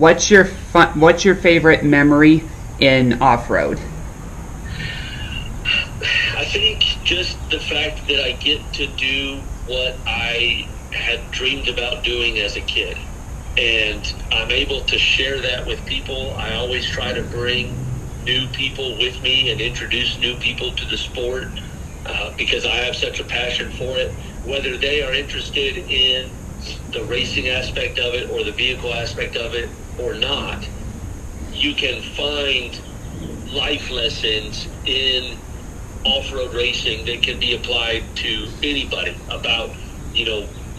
What's your favorite memory in off-road? I think just the fact that I get to do what I had dreamed about doing as a kid. And I'm able to share that with people. I always try to bring new people with me and introduce new people to the sport because I have such a passion for it. Whether they are interested in the racing aspect of it or the vehicle aspect of it or not, you can find life lessons in off-road racing that can be applied to anybody about,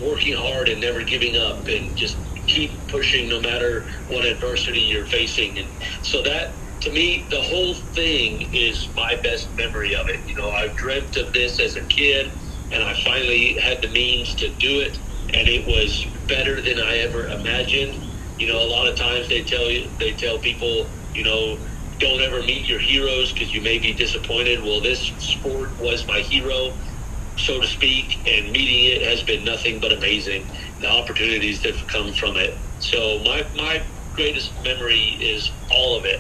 working hard and never giving up and just keep pushing no matter what adversity you're facing. And so that, to me, the whole thing is my best memory of it. I've dreamt of this as a kid, and I finally had the means to do it, and it was better than I ever imagined. A lot of times they tell people, don't ever meet your heroes because you may be disappointed. Well, this sport was my hero, so to speak, and meeting it has been nothing but amazing. The opportunities that have come from it. So my greatest memory is all of it,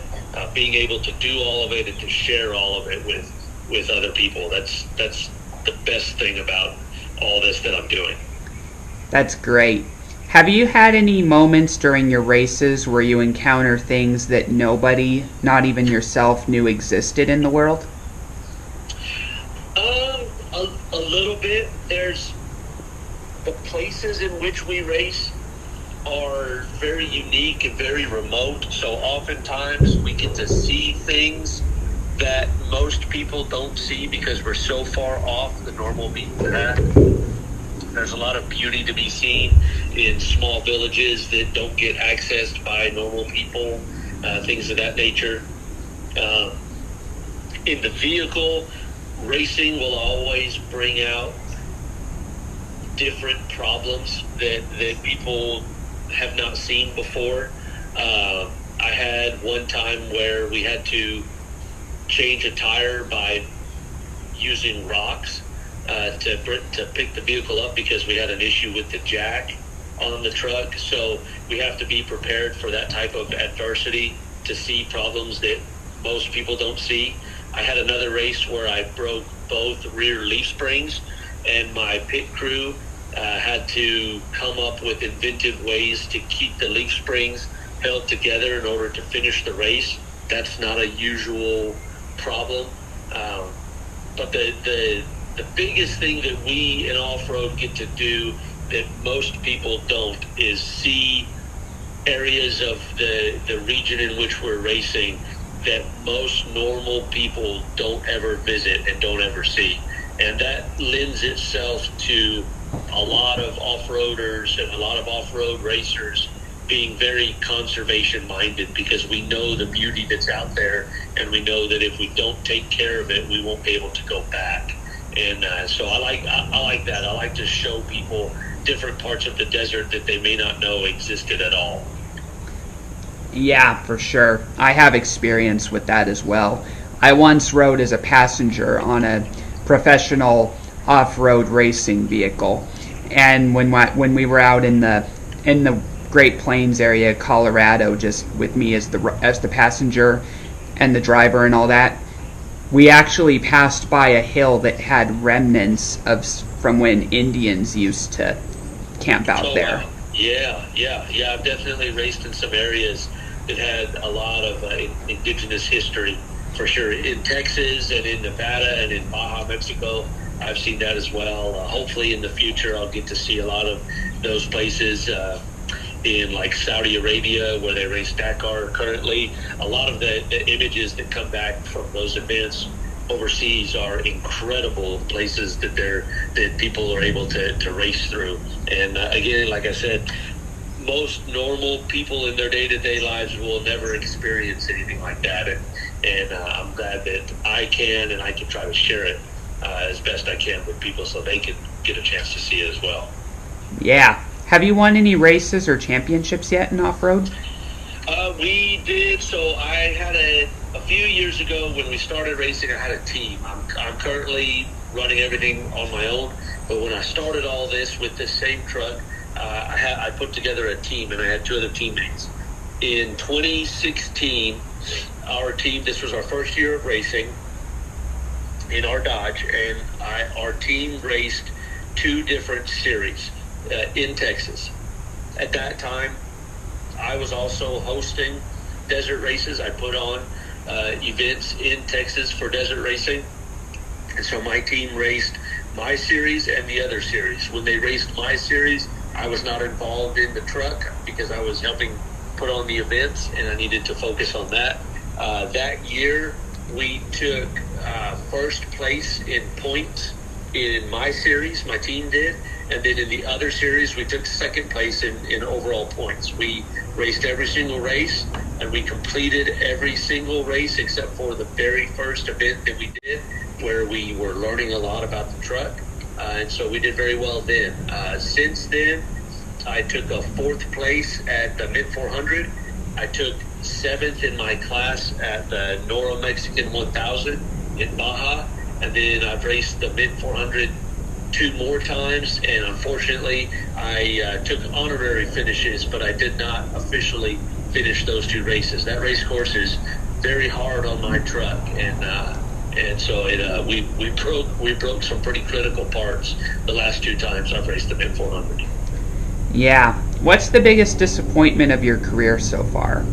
being able to do all of it and to share all of it with other people. That's the best thing about all this that I'm doing. That's great. Have you had any moments during your races where you encounter things that nobody, not even yourself, knew existed in the world? A little bit. There's the places in which we race are very unique and very remote. So oftentimes we get to see things that most people don't see because we're so far off the normal beaten path. There's a lot of beauty to be seen in small villages that don't get accessed by normal people, things of that nature. In the vehicle, racing will always bring out different problems that people have not seen before. I had one time where we had to change a tire by using rocks to pick the vehicle up because we had an issue with the jack on the truck. So we have to be prepared for that type of adversity to see problems that most people don't see. I had another race where I broke both rear leaf springs, and my pit crew had to come up with inventive ways to keep the leaf springs held together in order to finish the race. That's not a usual problem. But the biggest thing that we in off-road get to do that most people don't is see areas of the region in which we're racing that most normal people don't ever visit and don't ever see. And that lends itself to a lot of off-roaders and a lot of off-road racers being very conservation minded because we know the beauty that's out there, and we know that if we don't take care of it, we won't be able to go back. And so I like that. I like to show people different parts of the desert that they may not know existed at all. Yeah, for sure. I have experience with that as well. I once rode as a passenger on a professional off-road racing vehicle, and when we were out in the Great Plains area, Colorado, just with me as the passenger and the driver and all that, we actually passed by a hill that had remnants from when Indians used to camp out there. Wow. Yeah. I've definitely raced in some areas that had a lot of indigenous history, for sure. In Texas and in Nevada and in Baja, Mexico, I've seen that as well. Hopefully in the future I'll get to see a lot of those places in like Saudi Arabia where they race Dakar currently. A lot of the images that come back from those events overseas are incredible places that people are able to race through. And again, like I said, most normal people in their day-to-day lives will never experience anything like that, and I'm glad that I can, and I can try to share it as best I can with people so they can get a chance to see it as well. Yeah. Have you won any races or championships yet in off-road? We did. So I had a few years ago when we started racing, I had a team. I'm currently running everything on my own, but when I started all this with this same truck, I put together a team, and I had two other teammates. In 2016, our team, this was our first year of racing in our Dodge, and our team raced 2 different series in Texas. At that time, I was also hosting desert races. I put on events in Texas for desert racing. And so my team raced my series and the other series. When they raced my series, I was not involved in the truck because I was helping put on the events, and I needed to focus on that. That year, we took first place in points in my series, my team did, and then in the other series, we took second place in overall points. We raced every single race, and we completed every single race except for the very first event that we did, where we were learning a lot about the truck, and so we did very well then. Since then, I took a 4th place at the Mid 400. I took 7th in my class at the Noro Mexican 1000 in Baja, and then I've raced the Mid 400 2 more times, and unfortunately I took honorary finishes, but I did not officially finish those 2 races. That race course is very hard on my truck, and so we broke some pretty critical parts the last 2 times I've raced the Mid 400. Yeah. What's the biggest disappointment of your career so far?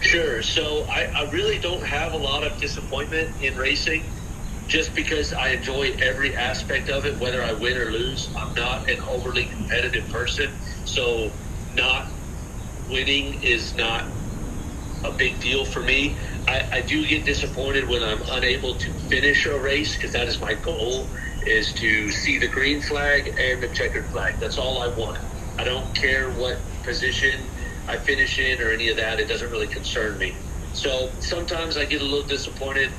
Sure. So I really don't have a lot of disappointment in racing, just because I enjoy every aspect of it, whether I win or lose. I'm not an overly competitive person, so not winning is not a big deal for me. I do get disappointed when I'm unable to finish a race, because that is my goal, is to see the green flag and the checkered flag. That's all I want. I don't care what position I finish in or any of that. It doesn't really concern me. So sometimes I get a little disappointed,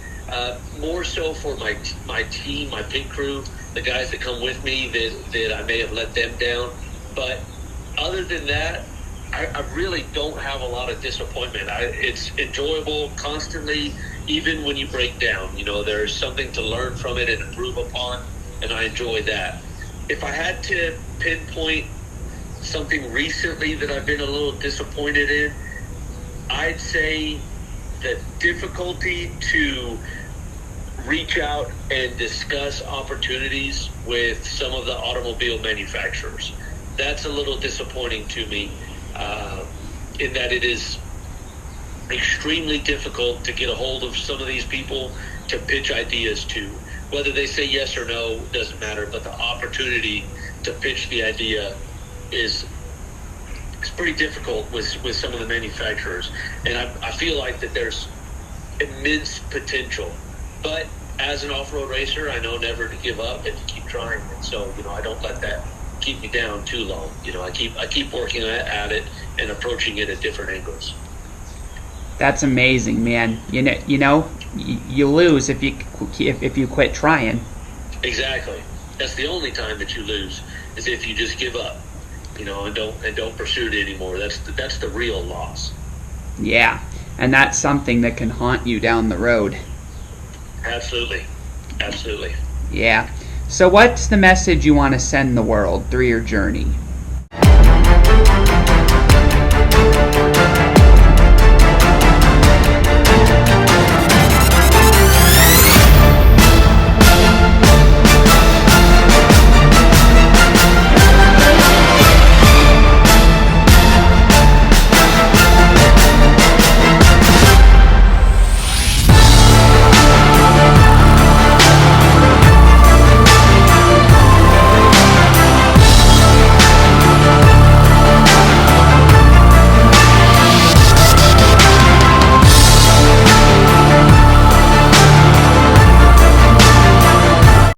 more so for my team, my pit crew, the guys that come with me, that I may have let them down. But other than that, I really don't have a lot of disappointment. It's enjoyable constantly, even when you break down. There's something to learn from it and improve upon, and I enjoy that. If I had to pinpoint something recently that I've been a little disappointed in, I'd say the difficulty to reach out and discuss opportunities with some of the automobile manufacturers. That's a little disappointing to me, in that it is extremely difficult to get a hold of some of these people to pitch ideas to. Whether they say yes or no doesn't matter, but the opportunity to pitch the idea is pretty difficult with some of the manufacturers, and I feel like that there's immense potential. But as an off-road racer, I know never to give up and to keep trying, and so I don't let that keep me down too long. I keep working at it and approaching it at different angles. That's amazing, man. You lose if you quit trying. Exactly. That's the only time that you lose, is if you just give up. And don't pursue it anymore. That's the real loss. Yeah, and that's something that can haunt you down the road. Absolutely. Yeah. So what's the message you want to send the world through your journey?